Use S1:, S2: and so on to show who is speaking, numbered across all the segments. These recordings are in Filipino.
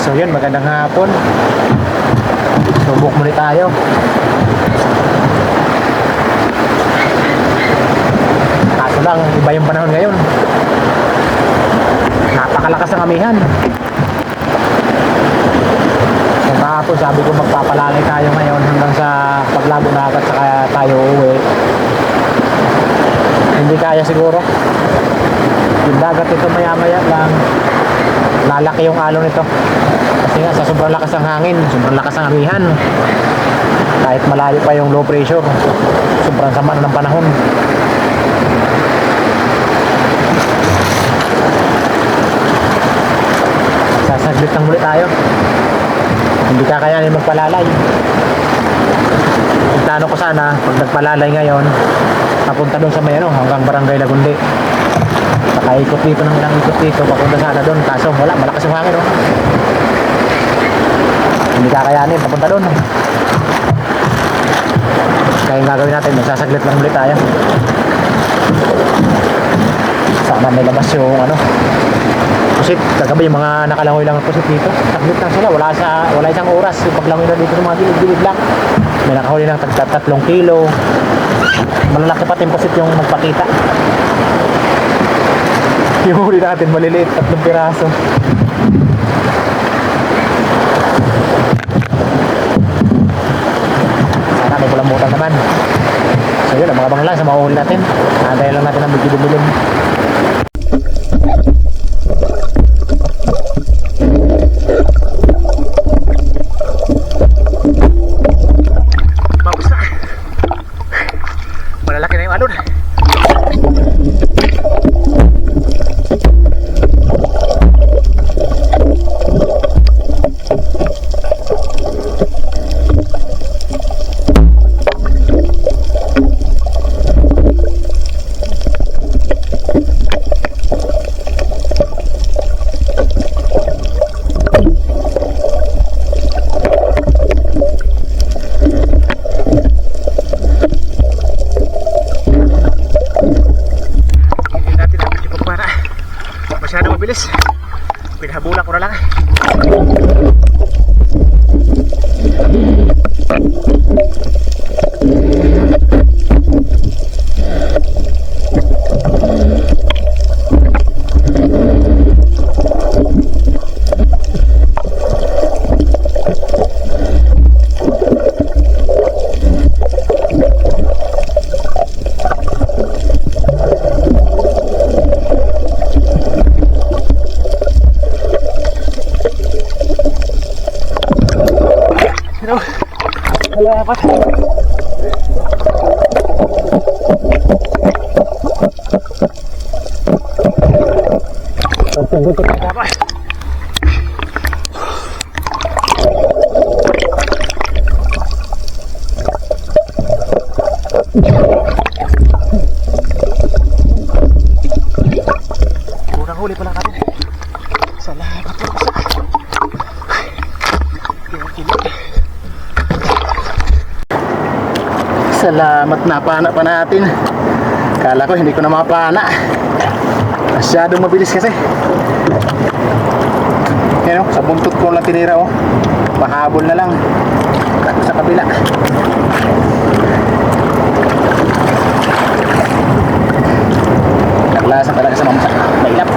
S1: So yun, magandang hapon. Subok muli tayo. Kaso lang, iba yung panahon ngayon. Napakalakas ng amihan. So kahapon sabi ko magpapalalay tayo ngayon hanggang sa paglago na agad saka tayo uuwi. Hindi kaya siguro. Yung dagat ito maya maya lang lalaki yung alon nito. Kasi nga sa sobrang lakas ng hangin, sobrang lakas ng amihan. Kahit malayo pa yung low pressure, sobrang sama na ng panahon. Sasaglit lang muli tayo. Hindi kakayanin magpalalay. Ang plano ko sana pag nagpalalay ngayon, papunta doon sa may hanggang Barangay Lagundi. Saka ikot dito ng ilang ikot dito, papunta sana doon. Kaso wala, malakas yung hangin Hindi kakayanin, papunta doon. Kaya yung gagawin natin, magsasaglit lang ulit tayo. Sana may labas yung pusit. Kagabi yung mga nakalangoy lang ng pusit dito. Saglit lang sila, wala isang oras. Yung paglangoy na dito ng mga gilid-gilid lang. May nakahuli ng 3 kilo. Malalaki pati yung pusit yung magpakita. Yung huli natin maliliit, 3 piraso. Sana may kulambutan naman. So yun, abang-abang lang sa mga huli natin. Antayin lang natin ang bigil-bilin. Malalaki na yung alon. Masyadong mabilis. Pinahabulan ko na lang. Salamat. Tunggu kita apa? Kurang huli pala natin. Salamat po sa. Salamat, napana pa natin. Kala ko hindi ko na mapana. Masyadong mabilis kasi. Yan sa buntot ko lang tinira Pahabol na lang. Ako sa kabila. Naglasan talaga sa mamsa. Mailap.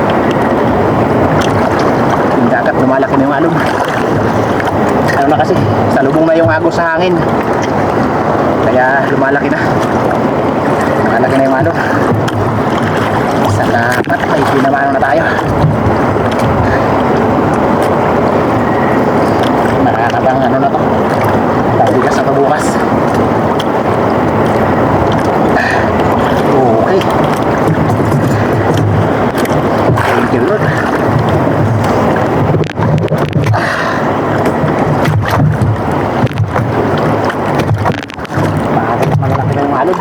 S1: Yung dagat, lumalaki na yung alog. Ano na kasi, salubong na yung agos sa hangin. Kaya lumalaki na. Lumalaki na yung alog. Salamat, may pinamano na tayo. Makakabang na to. Pagbigas na pa bukas. Okay. Thank you Lord. Malalaki na yung alog.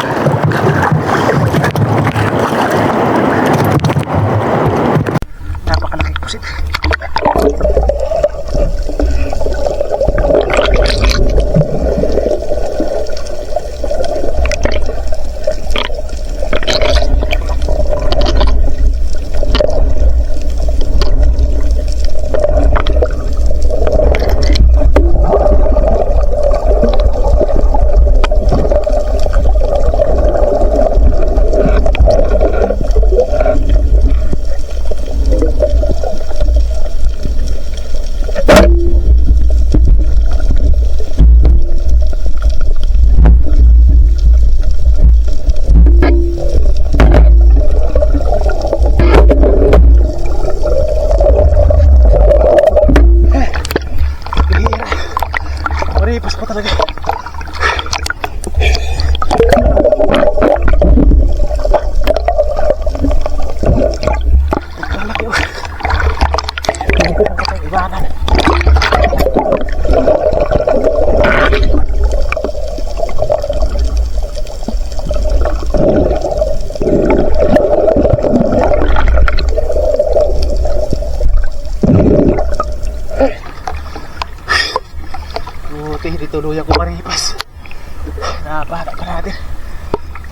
S1: ako maripas. Napahanap pa natin.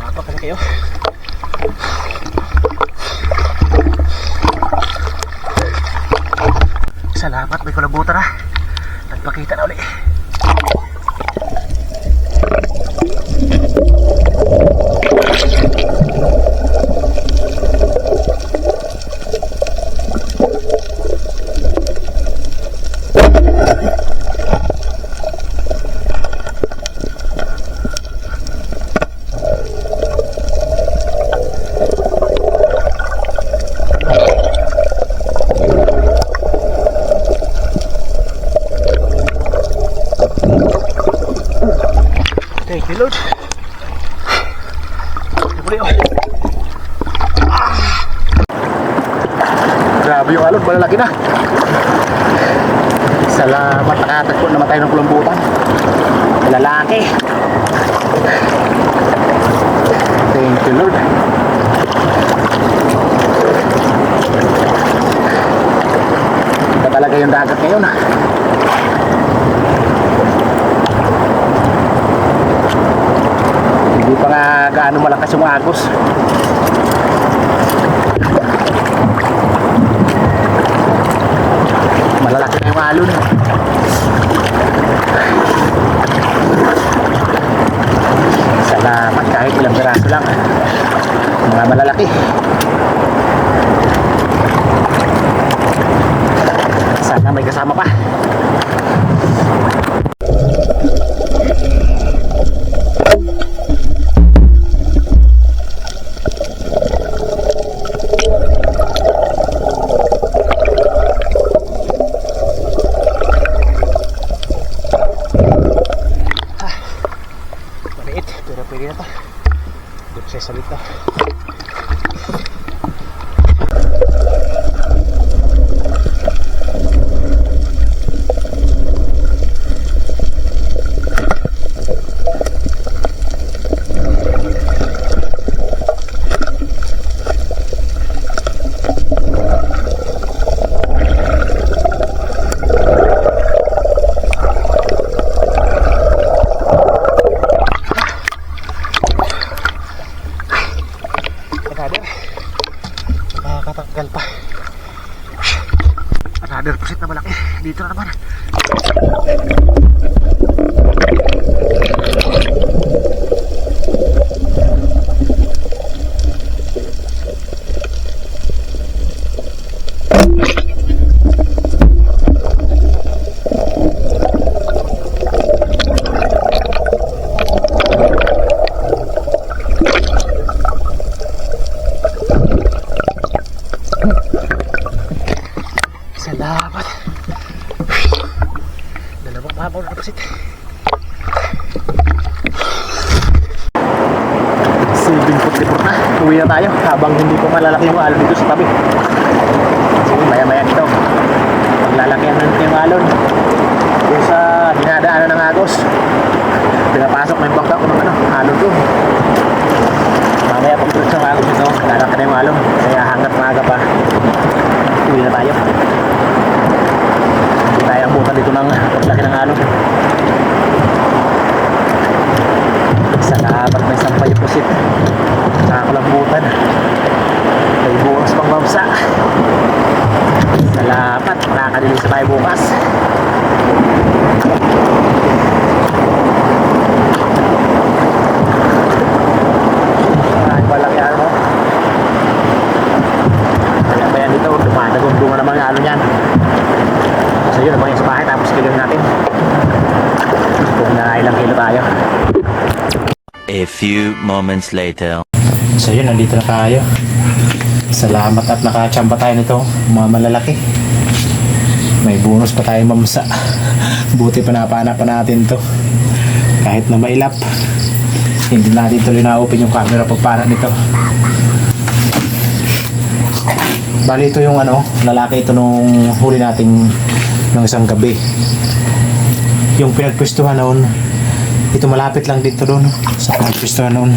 S1: Napakali kayo. Salamat, may kulabutan na. Nagpakita na ulit. Thank you, Lord. Grabe yung alon, malalaki na. Salamat, nakatagpo naman tayo ng kulambutan. Lalaki. Thank you, Lord. Ito talaga yung dagat ngayon. Hindi pa nga gaano malakas yung agos. Malalaki na yung alon. Salamat, kahit ilang piraso lang. Mga malalaki. Sana may kasama pa. Pero pwede na to. Dito siya salita. Nakakatanggal pa. Another pusit na malaki. Dito na naman. Salamat. Dalawang mabaw na pasit. 7:44 na. Uwi na tayo habang hindi po malalaki yung alon dito sa tabi. Sige, maya-maya dito. Maglalakihan na yung alon. Doon sa dinadaanan ng agos. Pinapasok na yung bangka ko ng alon doon. Mamaya pag doon sa agos ito, lalaki na yung alon. Kaya hanggat maaga pa, uwi na tayo. Hindi tayo ang butan dito ng paglaki ng alon. Salamat, may sampay yung pusit. Nakakalambutan. May bukas pang mamsa. Salamat, nakakalilis tayo bukas. Ay, malaki ano. Kaya dito, dumadagong-dunga naman yung alon yan. So yun, mga sa bahay, tapos kilong natin. Kung na ilang kilo tayo.
S2: A few moments later.
S1: So yun, nandito na tayo. Salamat at nakachamba tayo nito, mga malalaki. May bonus pa tayo mamsa. Buti pa napahanap pa natin to. Kahit na mailap, hindi natin tuloy na-open yung camera pagpahanap nito. Bali ito yung lalaki ito nung huli nating ng isang gabi. Yung pinagpwestuhan noon, ito malapit lang dito doon sa pinagpwestuhan noon.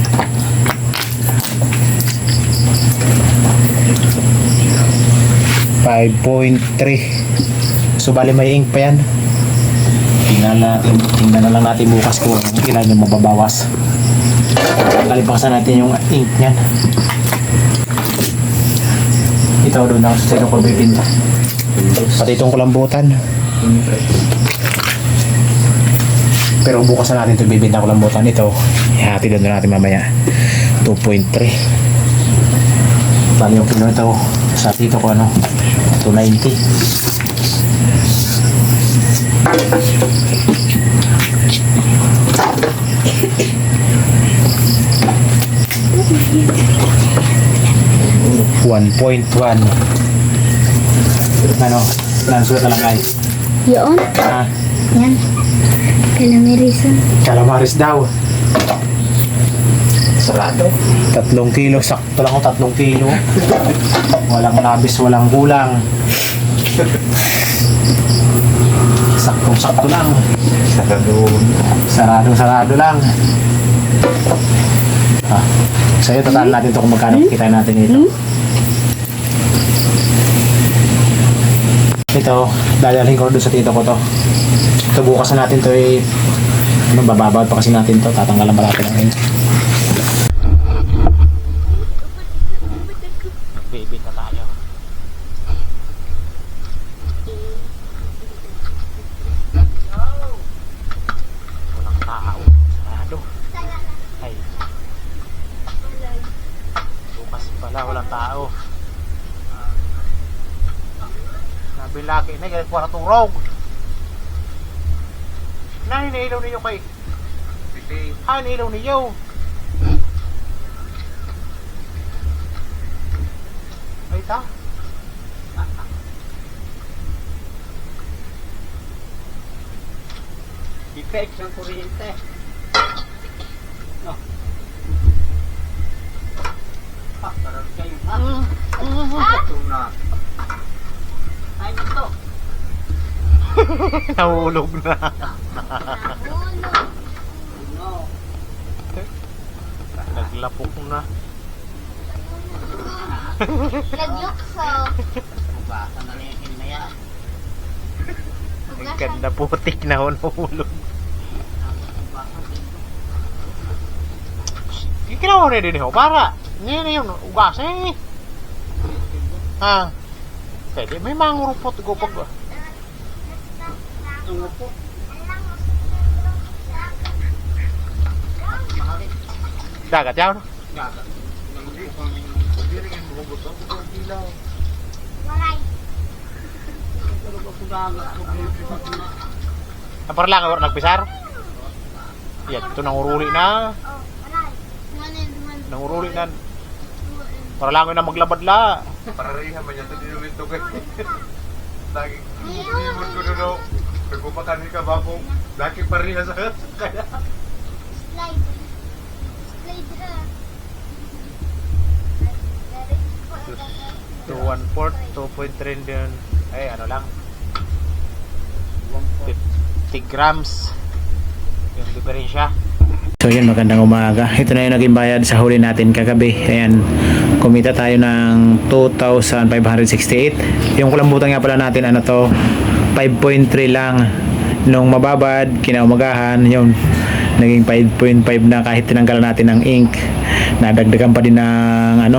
S1: .3. So bali may ink pa yan. Tingnan na lang natin bukas kung ilan yung mababawas. Kalipakasan natin yung ink niyan. Ito doon ako sa sino ko bibinta. Pati itong kulambutan. Pero bukas na natin ito bibinta kulambutan. Ito, ihati doon natin mamaya. 2.3. Bali yung kilo ito sa tito ko 290. $1.1. Ano? Nansulat na lang ay.
S3: Yun.
S1: Ha?
S3: Yan. Calamarisan.
S1: Calamaris daw. Sarado. 3 kilo. Sakto lang 3 kilo. Walang labis, walang kulang. Saktong-sakto lang. Sarado lang. Sa'yo, total natin ito kung magkano kita natin ito. Ito, dadalhin ko doon sa tito ko to. Ito bukas na natin to bababawad pa kasi natin to. Tatanggalan pa natin ang ink. Baby na tayo. Walang tao. Sarado. Ay. Bukas pala walang tao. Nabilaki na galing kwa na turog. Na hinailaw ninyo kay. Hinailaw ninyo. Ay ta. Ika-ex ng kuryente. No. Parang kayo ha. Ito na. Ay, ito. Nahulog na. Naglapok na.
S3: Nagyukso.
S4: Baka na yung hinaya.
S1: Ang ganda putik na nahulog. Yung kinawa rin din ho, para. Ngayon na yun, ugas eh. Ha? Pwede, may mga ngurupot ko pag...
S4: Ano po?
S1: Dagat yan.
S4: Gaga. Hindi rin yung buhugot ako. Ang ilaw.
S3: Waray.
S4: Pero ako gaga.
S1: Ang parang lang, nagpisar. Yan, ito nanguruli na.
S3: Oh, waray.
S1: Nanguruli na. Para lang na maglabad la.
S5: Pararihan man yan, hindi naman ito kayo. Lagi, imod ko doon, nagpapakanin ka ba kung lagi pariha sa kaya.
S3: Slide. Slide na.
S1: 2.1/4, 2.3 din. Ay, ano lang. 50 grams. Yung diferensya. So yun, magandang umaga. Ito na yung naging bayad sa huli natin kagabi. Ayan, kumita tayo ng 2,568. Yung kulambutan nga pala natin, ano to, 5.3 lang. Nung mababad, kinaumagahan, yun, naging 5.5 na kahit tinanggalan natin ng ink. Nadagdagan pa din ng,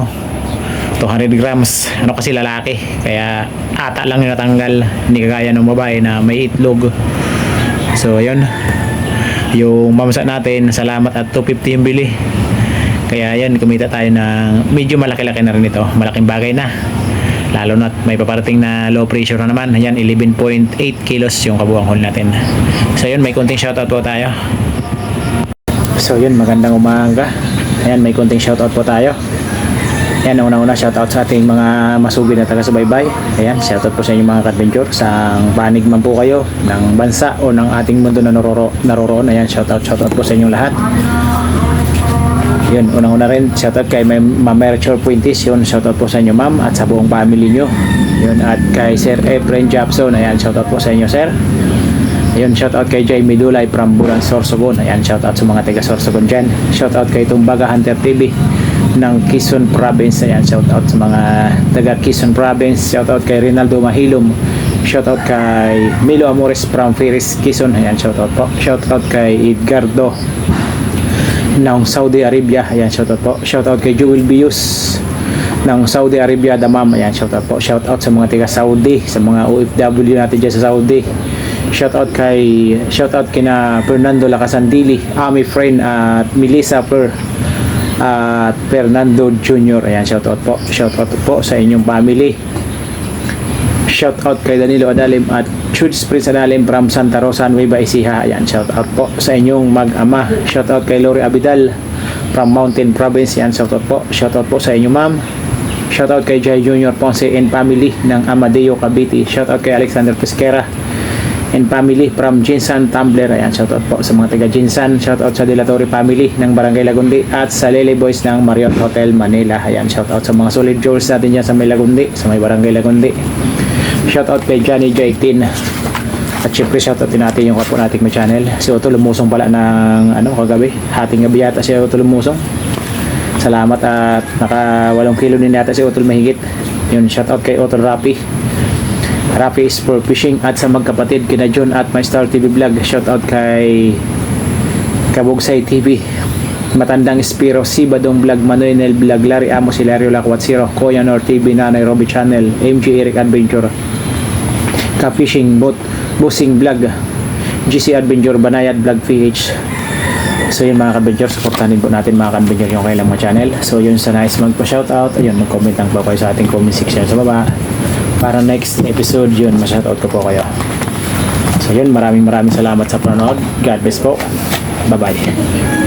S1: 200 grams. Ano kasi lalaki. Kaya ata lang yung natanggal. Hindi kagaya ng babae na may itlog. So, ayun. Yung mamsa natin, salamat at 250 yung bili. Kaya yan, kumita tayo ng medyo malaki-laki na rin ito. Malaking bagay na. Lalo na may paparating na low pressure na naman. Ayan, 11.8 kilos yung kabuang haul natin. So yun, may konting shoutout po tayo. So yun, magandang umaga. Ayan, may konting shoutout po tayo. Ayan, una-una shoutout sa ating mga masugid na taga-subaybay. Ayan, shoutout po sa inyong mga adventure sa panig man po kayo ng bansa o ng ating mundo na naroroon. Ayan, shoutout po sa inyong lahat. Yun, unang-una rin, shoutout kay Ma'am Merchor Puintis. Yun, shoutout po sa inyo ma'am at sa buong family nyo. Yun, at kay Sir Efren Japson. Ayan, shoutout po sa inyo sir. Ayun, shoutout kay Jamie Dulay from Bulan, Sorsogon. Ayan, shoutout sa mga taga Sorsogon dyan. Shoutout kay Tumbaga Hunter TV ng Quezon Province. Ayan, shoutout sa mga taga Quezon Province. Shoutout kay Rinaldo Mahilom Shoutout kay Milo Amores from Ferris, Quezon. Ayan, shoutout po. Shoutout kay Edgardo ng Saudi Arabia. Ayan, shoutout po. Shoutout kay Joel Bius ng Saudi Arabia, Damam. Ayan, shoutout po. Shoutout sa mga taga Saudi, sa mga OFW natin dyan sa Saudi. Shoutout kina Fernando Lacasandili, Ami Friend at Melissa at Fernando Jr. Ayan, shoutout po. Shoutout po sa inyong family. Shoutout kay Danilo Adalim at Chuds Prince Adalim from Santa Rosa, Nueva Ecija. Ayan, shoutout po sa inyong mag-ama. Shoutout kay Lori Abidal from Mountain Province. Ayan, shoutout po. Shoutout po sa inyong ma'am. Shoutout kay Jai Junior Ponce and family ng Amadeo Cavite. Shoutout kay Alexander Pesquera and family from Jinsan Tumbler. Ayan, shoutout po sa mga taga Jinsan. Shoutout sa Delatorre family ng Barangay Lagundi at sa Lele Boys ng Marriott Hotel Manila. Ayan, shoutout sa mga solid viewers natin dyan sa may Lagundi, sa may Barangay Lagundi. Shoutout kay Johnny J18. At syempre shoutout din natin yung kapwa nating may channel. Si Otto lumusong pala ng kagabi. Hating gabi yata si Otto lumusong. Salamat at naka 8 kilo din yata si Otto mahigit. Yun, shoutout kay Otto Rapi is for fishing at sa magkapatid kina John at My Star TV Vlog. Shoutout kay Kabugsay TV, Matandang Spiro, Sibadong Vlog, Manuel Vlog, Larry Amos, Hilario Lakwat0, Koya Nor TV, Nanay Robby Channel, MG Eric Adventure, Ka-Fishing Boat, Busing Vlog, GC Adventure, Banayad Vlog PH. So yun mga ka-adventure, supportan din po natin mga ka-adventure yung kailang mga channel. So yun, sa nice magpa-shoutout, ayun, mag-comment lang po kayo sa ating comment section sa baba. Para next episode yun, ma-shoutout ko po kayo. So yun, maraming salamat sa panonood. God bless po. Bye bye.